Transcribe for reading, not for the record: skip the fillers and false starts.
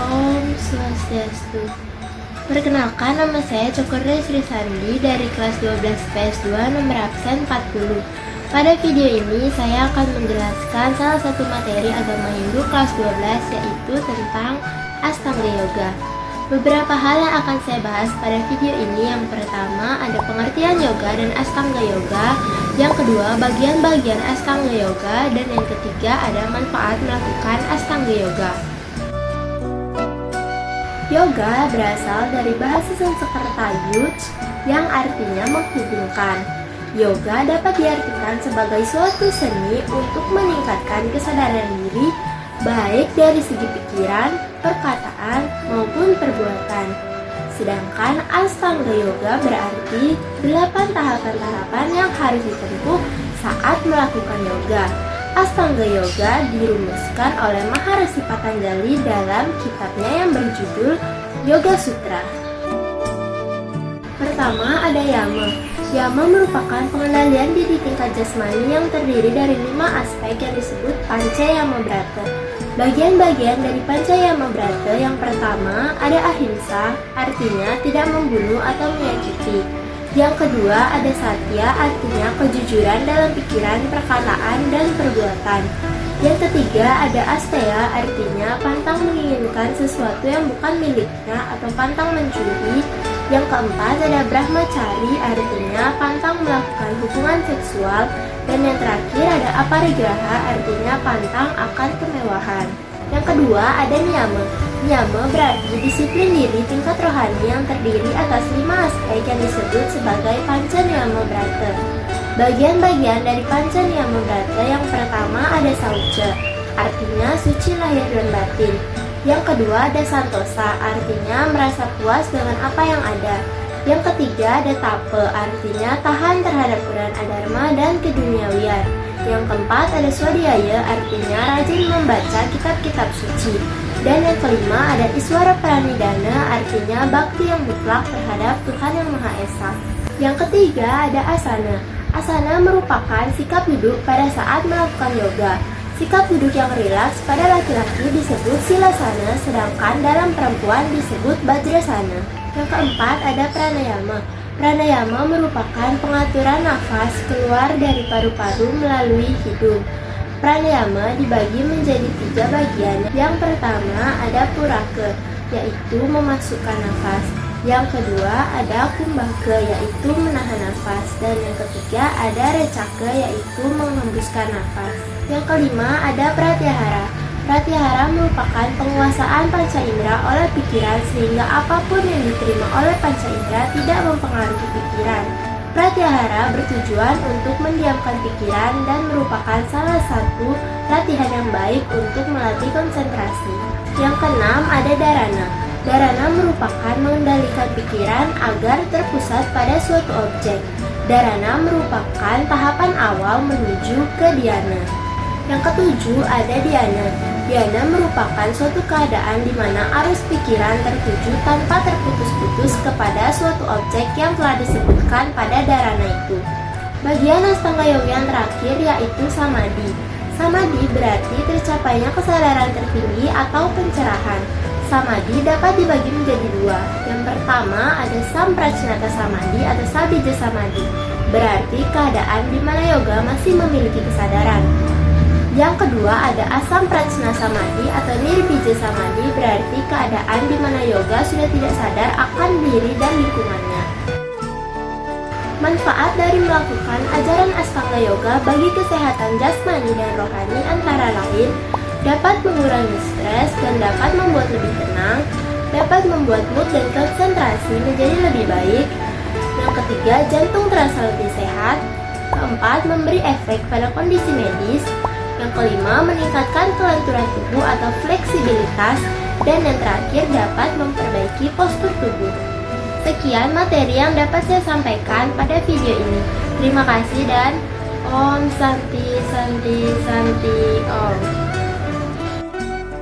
Om Swastiastu. Perkenalkan, nama saya Cokorda Sri Sandi dari kelas 12 PS2 nomor absen 40. Pada video ini saya akan menjelaskan salah satu materi agama Hindu kelas 12, yaitu tentang Astanga Yoga. Beberapa hal yang akan saya bahas pada video ini. Yang pertama ada pengertian yoga dan Astanga Yoga. Yang kedua bagian-bagian Astanga Yoga. Dan yang ketiga ada manfaat melakukan Astanga Yoga. Yoga berasal dari bahasa Sanskerta yuj yang artinya menghubungkan. Yoga dapat diartikan sebagai suatu seni untuk meningkatkan kesadaran diri, baik dari segi pikiran, perkataan, maupun perbuatan. Sedangkan Astanga Yoga berarti 8 tahapan-tahapan yang harus ditempuh saat melakukan yoga. Astanga Yoga dirumuskan oleh Maharishi Patanjali dalam kitabnya yang berjudul Yoga Sutra. Pertama ada Yama. Yama merupakan pengendalian diri tingkat jasmani yang terdiri dari 5 aspek yang disebut Panca-Yama Brata. Bagian-bagian dari Panca-Yama Brata yang pertama ada Ahimsa, artinya tidak membunuh atau menyakiti. Yang kedua ada Satya, artinya kejujuran dalam pikiran, perkataan, dan perbuatan. Yang ketiga ada Asteya, artinya pantang menginginkan sesuatu yang bukan miliknya atau pantang mencuri. Yang keempat ada Brahmacari, artinya pantang melakukan hubungan seksual. Dan yang terakhir ada Aparigraha, artinya pantang akan kemewahan. Yang kedua ada Niyama. Niyama berarti disiplin diri tingkat rohani yang terdiri atas 5 aspek yang disebut sebagai Panca-Niyama Brata. Bagian-bagian dari Panca-Niyama Brata yang pertama ada Saucha, artinya suci lahir dan batin. Yang kedua ada Santosa, artinya merasa puas dengan apa yang ada. Yang ketiga ada Tapa, artinya tahan terhadap godaan adharma dan keduniawian. Yang keempat ada Swadhyaya, artinya rajin membaca kitab-kitab suci. Dan yang kelima ada Iswara Pranidhana, artinya bakti yang mutlak terhadap Tuhan Yang Maha Esa. Yang ketiga ada Asana. Asana merupakan sikap duduk pada saat melakukan yoga. Sikap duduk yang rilaks pada laki-laki disebut Silasana, sedangkan dalam perempuan disebut Bajrasana. Yang keempat ada Pranayama. Pranayama merupakan pengaturan nafas keluar dari paru-paru melalui hidung. Pranayama dibagi menjadi 3 bagian. Yang pertama ada Puraka, yaitu memasukkan nafas. Yang kedua ada Kumbhaka, yaitu menahan nafas. Dan yang ketiga ada Recaka, yaitu menghembuskan nafas. Yang kelima ada Pratyahara. Pratyahara merupakan penguasaan panca indera oleh pikiran sehingga apapun yang diterima oleh panca indera tidak mempengaruhi pikiran. Pratyahara bertujuan untuk mendiamkan pikiran dan merupakan salah satu latihan yang baik untuk melatih konsentrasi. Yang keenam ada Dharana. Dharana merupakan mengendalikan pikiran agar terpusat pada suatu objek. Dharana merupakan tahapan awal menuju ke dhyana. Yang ketujuh ada dhyana. Dhyana merupakan suatu keadaan di mana arus pikiran tertuju tanpa terputus-putus kepada suatu objek yang telah disebutkan pada dharana itu. Bagian Astanga Yoga yang terakhir yaitu Samadhi. Samadhi berarti tercapainya kesadaran tertinggi atau pencerahan. Samadhi dapat dibagi menjadi 2. Yang pertama ada Samprajnata Samadhi atau Sabija Samadhi, berarti keadaan di mana yoga masih memiliki kesadaran. Yang kedua ada Asamprajna Samadhi atau Nirbija Samadhi, berarti keadaan di mana yoga sudah tidak sadar akan diri dan lingkungannya. Manfaat dari melakukan ajaran Astanga Yoga bagi kesehatan jasmani dan rohani antara lain dapat mengurangi stres dan dapat membuat lebih tenang, dapat membuat mood dan konsentrasi menjadi lebih baik. Yang ketiga, jantung terasa lebih sehat. Keempat, memberi efek pada kondisi medis. Yang kelima, meningkatkan kelenturan tubuh atau fleksibilitas. Dan yang terakhir, dapat memperbaiki postur tubuh. Sekian materi yang dapat saya sampaikan pada video ini. Terima kasih dan Om Santi Santi Santi Om.